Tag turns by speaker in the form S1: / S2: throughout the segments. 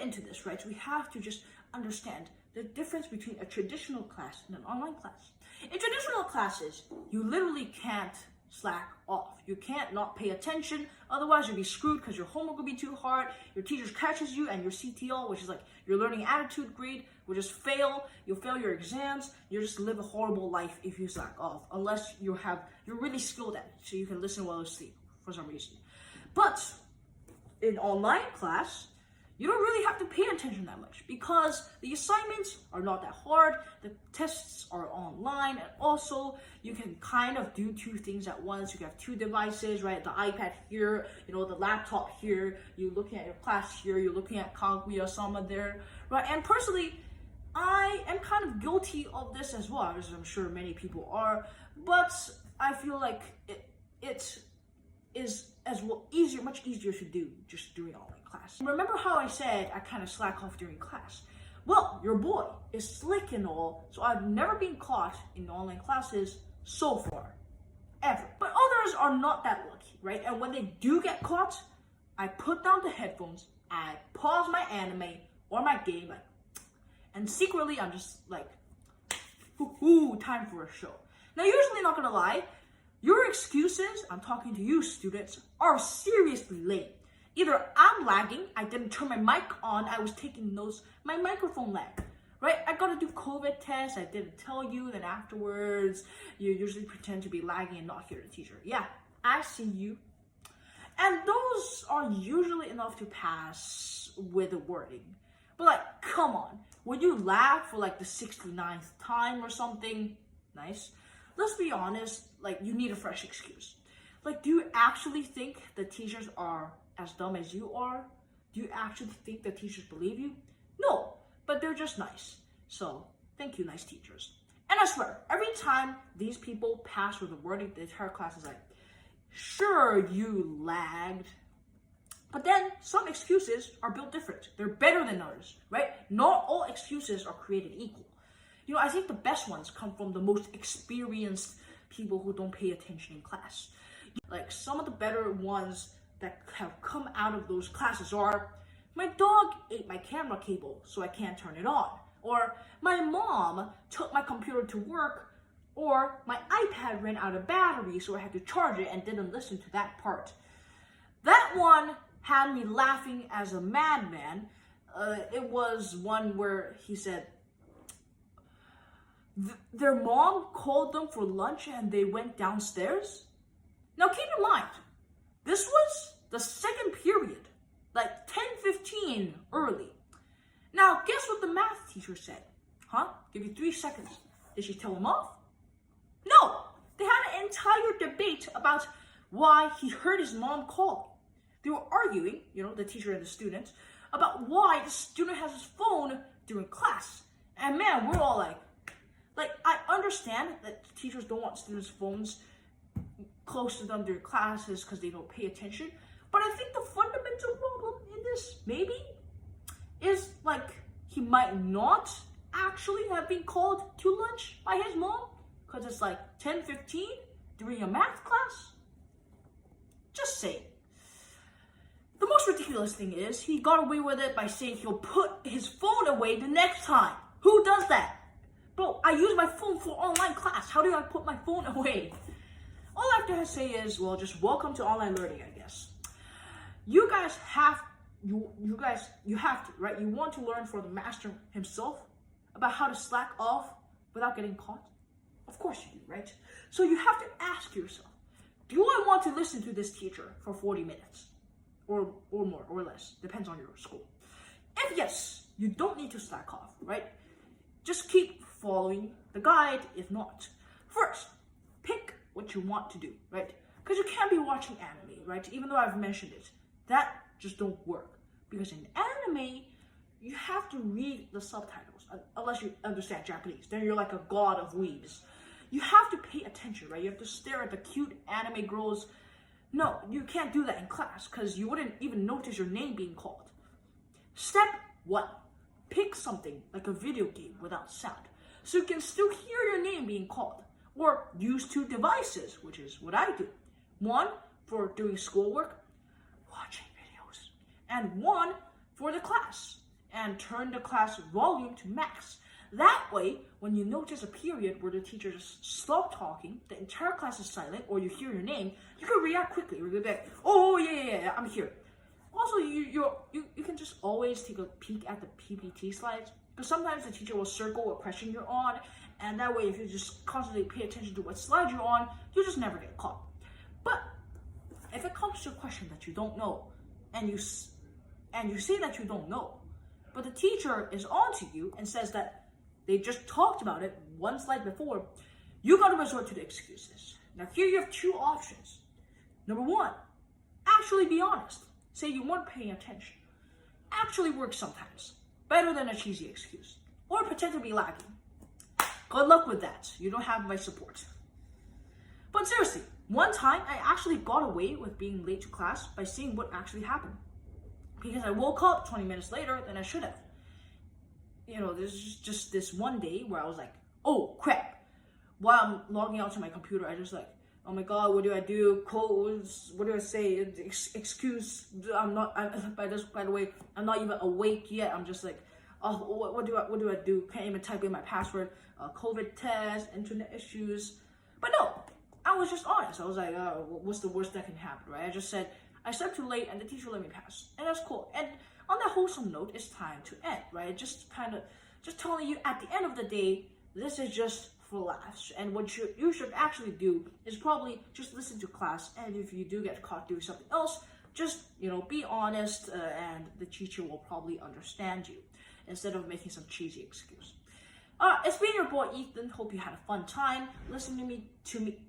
S1: into this, right? So we have to just understand the difference between a traditional class and an online class. In traditional classes, you literally can't slack off. You can't not pay attention, otherwise you'll be screwed because your homework will be too hard, your teacher catches you, and your CTL, which is like your learning attitude grade, will just fail. You'll fail your exams. You'll just live a horrible life if you slack off, unless you're really skilled at it, so you can listen while you sleep for some reason. But in online class, you don't really have to pay attention that much because the assignments are not that hard, the tests are online, and also you can kind of do two things at once. You can have two devices, right? The iPad here, the laptop here, you're looking at your class here, you're looking at Kaguya-sama there, right? And personally, I am kind of guilty of this as well, as I'm sure many people are, but I feel like it is as well much easier to do just during online class. Remember how I said I kind of slack off during class? Well, your boy is slick and all, so I've never been caught in online classes so far, ever. But others are not that lucky, right? And when they do get caught, I put down the headphones, I pause my anime or my game, and secretly I'm just like, time for a show. Now, usually, not gonna lie, your excuses, I'm talking to you students, are seriously lame. Either I'm lagging, I didn't turn my mic on, I was taking notes, my microphone lagged, right? I gotta do COVID tests, I didn't tell you, then afterwards, you usually pretend to be lagging and not hear the teacher. Yeah, I see you. And those are usually enough to pass with the wording. But like, come on, would you lag for like the 69th time or something? Nice. Let's be honest, like, you need a fresh excuse. Like, do you actually think the teachers are as dumb as you are? Do you actually think the teachers believe you? No, but they're just nice. So, thank you, nice teachers. And I swear, every time these people pass with the wording, the entire class is like, sure, you lagged. But then, some excuses are built different. They're better than others, right? Not all excuses are created equal. I think the best ones come from the most experienced people who don't pay attention in class. Like, some of the better ones that have come out of those classes are, my dog ate my camera cable, so I can't turn it on. Or, my mom took my computer to work. Or, my iPad ran out of battery, so I had to charge it and didn't listen to that part. That one had me laughing as a madman. It was one where he said, their mom called them for lunch and they went downstairs. Now keep in mind, this was the second period, like 10:15 early. Now guess what the math teacher said? Give you 3 seconds. Did she tell him off? No, they had an entire debate about why he heard his mom call. They were arguing, the teacher and the student, about why the student has his phone during class. And man, we're all like, I understand that teachers don't want students' phones close to them during classes because they don't pay attention. But I think the fundamental problem in this, maybe, is like he might not actually have been called to lunch by his mom because it's like 10:15 during a math class. Just saying. The most ridiculous thing is he got away with it by saying he'll put his phone away the next time. Who does that? Bro, I use my phone for online class. How do I put my phone away? All I have to say is, well, just welcome to online learning, I guess. You guys have to, right? You want to learn from the master himself about how to slack off without getting caught? Of course you do, right? So you have to ask yourself, do I want to listen to this teacher for 40 minutes? Or more, or less, depends on your school. If yes, you don't need to slack off, right? Just keep following the guide, if not. First, pick what you want to do, right? Because you can't be watching anime, right? Even though I've mentioned it, that just don't work. Because in anime, you have to read the subtitles, unless you understand Japanese. Then you're like a god of weebs. You have to pay attention, right? You have to stare at the cute anime girls. No, you can't do that in class, because you wouldn't even notice your name being called. Step 1. Pick something like a video game without sound, so you can still hear your name being called. Or use 2 devices, which is what I do. One for doing schoolwork, watching videos, and one for the class. and turn the class volume to max. That way, when you notice a period where the teacher just stopped talking, the entire class is silent, or you hear your name, you can react quickly. You'll be like, oh yeah, I'm here. Also, you can just always take a peek at the PPT slides, because sometimes the teacher will circle what question you're on, and that way if you just constantly pay attention to what slide you're on, you just never get caught. But if it comes to a question that you don't know, and you say that you don't know, but the teacher is on to you and says that they just talked about it one slide before, you gotta resort to the excuses. Now here you have two options. Number one, actually be honest. Say you weren't paying attention. Actually works sometimes. Better than a cheesy excuse. Or pretend to be lagging. Good luck with that. You don't have my support. But seriously, one time I actually got away with being late to class by seeing what actually happened. Because I woke up 20 minutes later than I should have. There's just this one day where I was like, oh crap. While I'm logging out to my computer, I just like, oh my god, what do I do? Codes, what do I say? Excuse, by the way, I'm not even awake yet. I'm just like, oh, what do I do? Can't even type in my password. COVID test, internet issues. But no, I was just honest. I was like, what's the worst that can happen, right? I just said, I slept too late and the teacher let me pass. And that's cool. And on that wholesome note, it's time to end, right? Just telling you at the end of the day, this is just for laughs. And what you should actually do is probably just listen to class. And if you do get caught doing something else, just, be honest and the teacher will probably understand you instead of making some cheesy excuse. It's been your boy Ethan. Hope you had a fun time listening to me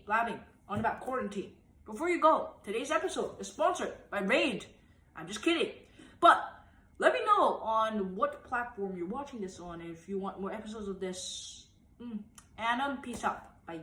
S1: blabbing on about quarantine. Before you go, today's episode is sponsored by Raid. I'm just kidding. But let me know on what platform you're watching this on if you want more episodes of this. And peace out. Bye.